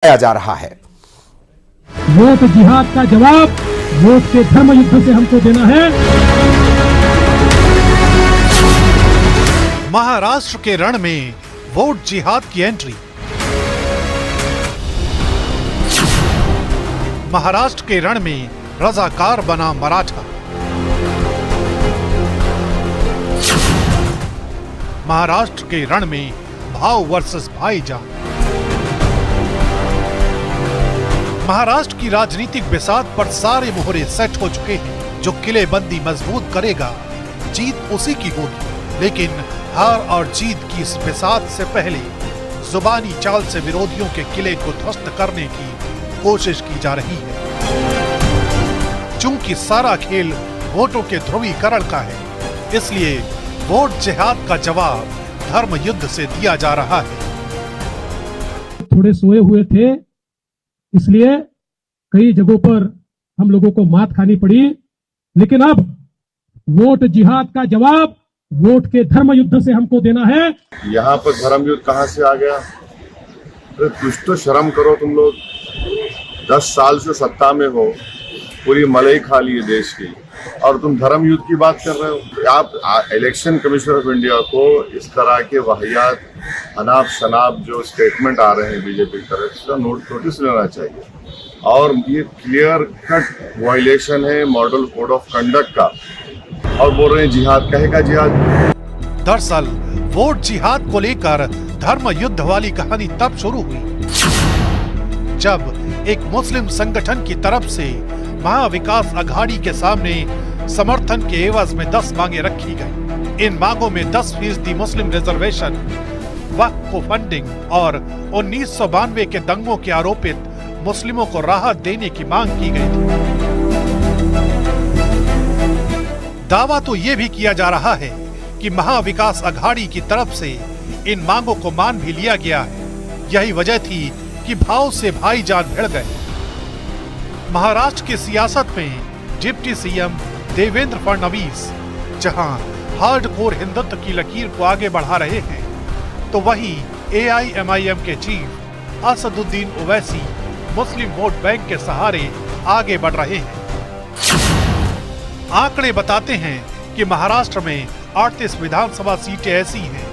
जा रहा है। वोट जिहाद का जवाब वोट के धर्म युद्ध से हमको देना है। महाराष्ट्र के रण में वोट जिहाद की एंट्री। महाराष्ट्र के रण में रजाकार बना मराठा। महाराष्ट्र के रण में भाव वर्सेस भाईजान। महाराष्ट्र की राजनीतिक बिसात पर सारे मोहरे सेट हो चुके हैं। जो किलेबंदी मजबूत करेगा जीत उसी की होगी, लेकिन हार और जीत की इस बिसात से पहले जुबानी चाल से विरोधियों के किले को ध्वस्त करने की कोशिश की जा रही है। चूंकि सारा खेल वोटों के ध्रुवीकरण का है, इसलिए वोट जिहाद का जवाब धर्म युद्ध से दिया जा रहा है। थोड़े सोए हुए थे, इसलिए कई जगहों पर हम लोगों को मात खानी पड़ी, लेकिन अब वोट जिहाद का जवाब वोट के धर्म युद्ध से हमको देना है। यहाँ पर धर्म युद्ध कहाँ से आ गया? अरे कुछ तो शर्म करो तुम लोग। 10 साल से सत्ता में हो, पूरी मलाई खा ली है देश की, और तुम धर्म युद्ध की बात कर रहे हो। आप इलेक्शन कमीशन ऑफ इंडिया को इस तरह के वाहियात अनाप शनाप जो स्टेटमेंट आ रहे हैं बीजेपी की तरफ से नोटिस लेना चाहिए, और ये क्लियर कट वायलेशन है मॉडल कोड ऑफ कंडक्ट का, और बोल रहे हैं जिहाद। कहेगा जिहाद? दरअसल वोट जिहाद को लेकर धर्म युद्ध वाली कहानी तब शुरू हुई जब एक मुस्लिम संगठन की तरफ से महाविकास अघाड़ी के सामने समर्थन के एवज में 10 मांगे रखी गई। इन मांगों में 10% मुस्लिम रिजर्वेशन, वक्फ को फंडिंग और 1992 के दंगों के आरोपित मुस्लिमों को राहत देने की मांग की गई थी। दावा तो ये भी किया जा रहा है कि महाविकास अघाड़ी की तरफ से इन मांगों को मान भी लिया गया है। यही वजह थी कि भाव से भाईजान भिड़ गए। महाराष्ट्र की सियासत में डिप्टी सीएम देवेंद्र फडणवीस जहां हार्डकोर हिंदुत्व की लकीर को आगे बढ़ा रहे हैं, तो वहीं एआईएमआईएम के चीफ असदुद्दीन ओवैसी मुस्लिम वोट बैंक के सहारे आगे बढ़ रहे हैं। आंकड़े बताते हैं कि महाराष्ट्र में 38 विधानसभा सीटें ऐसी हैं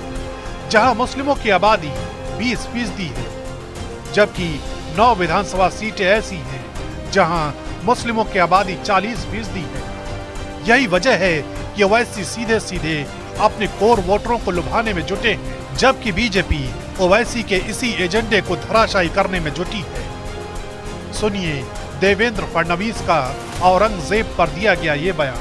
जहां मुस्लिमों की आबादी 20% है, जबकि 9 विधानसभा सीटें ऐसी हैं जहां मुस्लिमों की आबादी 40% है। यही वजह है कि ओवैसी सीधे सीधे अपने कोर वोटरों को लुभाने में जुटे हैं, जबकि बीजेपी ओवैसी के इसी एजेंडे को धराशायी करने में जुटी है। सुनिए देवेंद्र फडणवीस का औरंगजेब पर दिया गया ये बयान।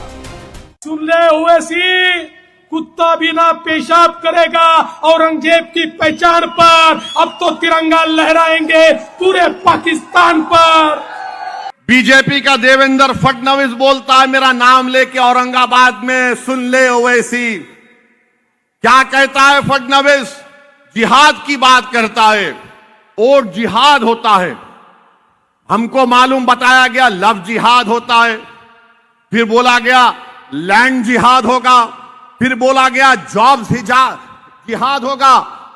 सुन ले ओवैसी, कुत्ता भी ना पेशाब करेगा औरंगजेब की पहचान पर। अब तो तिरंगा लहराएंगे पूरे पाकिस्तान पर। बीजेपी का देवेंद्र फडणवीस बोलता है मेरा नाम लेके औरंगाबाद में। सुन ले ओवैसी, क्या कहता है फडणवीस? जिहाद की बात करता है। वोट जिहाद होता है, हमको मालूम बताया गया। लव जिहाद होता है, फिर बोला गया लैंड जिहाद होगा, फिर बोला गया जॉब जिहाद होगा,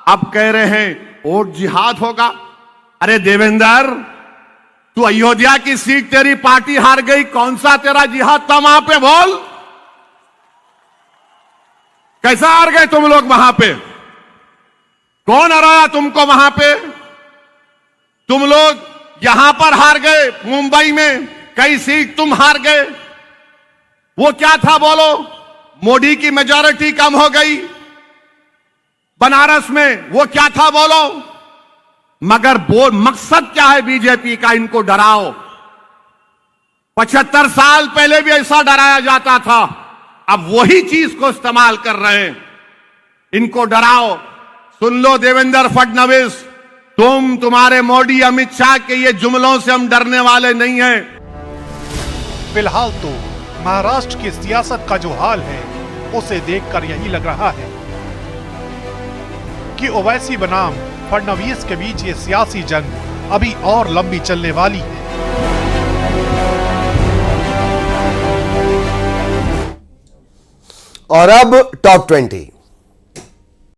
अब कह रहे हैं वोट जिहाद होगा। अरे देवेंद्र, तू अयोध्या की सीट तेरी पार्टी हार गई, कौन सा तेरा जिहाद था वहां पे? बोल, कैसा हार गए तुम लोग वहां पे? कौन हराया तुमको वहां पे? तुम लोग यहां पर हार गए, मुंबई में कई सीट तुम हार गए। वो क्या था बोलो? मोदी की मेजॉरिटी कम हो गई। बनारस में वो क्या था बोलो? मगर मकसद क्या है बीजेपी का? इनको डराओ। 75 साल पहले भी ऐसा डराया जाता था, अब वही चीज को इस्तेमाल कर रहे हैं। इनको डराओ। सुन लो देवेंद्र फडणवीस, तुम्हारे मोदी अमित शाह के ये जुमलों से हम डरने वाले नहीं हैं। फिलहाल तो महाराष्ट्र की सियासत का जो हाल है उसे देखकर यही लग रहा है कि ओवैसी बनाम फडणवीस के बीच ये सियासी जंग अभी और लंबी चलने वाली है। और अब टॉप 20।